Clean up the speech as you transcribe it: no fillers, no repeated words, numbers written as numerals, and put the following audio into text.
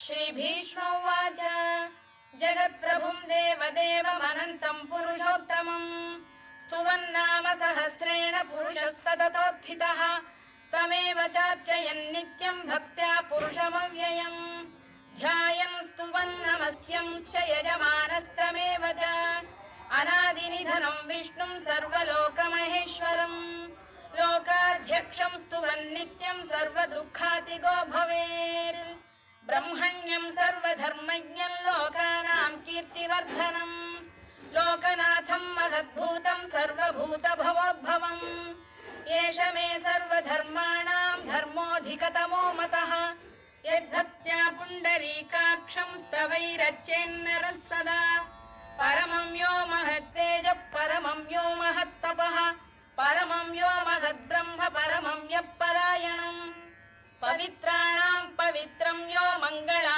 श्रीभीष्मोवाच जगत्प्रभुम् देवदेवमनन्तम् पुरुषोत्तमम् स्तुवन्नाम सहस्रेण पुरुषः सततोत्थितः तमेव चार्चयन् नित्यम् भक्त्या पुरुषमव्ययम् ध्यायन् स्तुवन् नमस्यम् च यजमानस्तमेव च अनादिनिधनम् विष्णुम् सर्वलोकमहेश्वरम् लोकाध्यक्षम् स्तुवन् नित्यम् सर्वदुःखातिगो भवेत् ब्रह्मण्यम् सर्वधर्मज्ञम् लोकानाम् कीर्तिवर्धनम् लोकनाथम् महद्भूतम् सर्वभूतभवोद्भवम् एष मे सर्वधर्माणाम् धर्मोऽधिकतमो मतः यद्भक्त्या पुण्डरीकाक्षम् स्तवैरच्चेन्नरः सदा परमं यो महत्तेजः परमं यो महत्तपः परमं यो महद्ब्रह्म परमं यः परायणम् पवित्राणाम् पवित्रं यो मङ्गला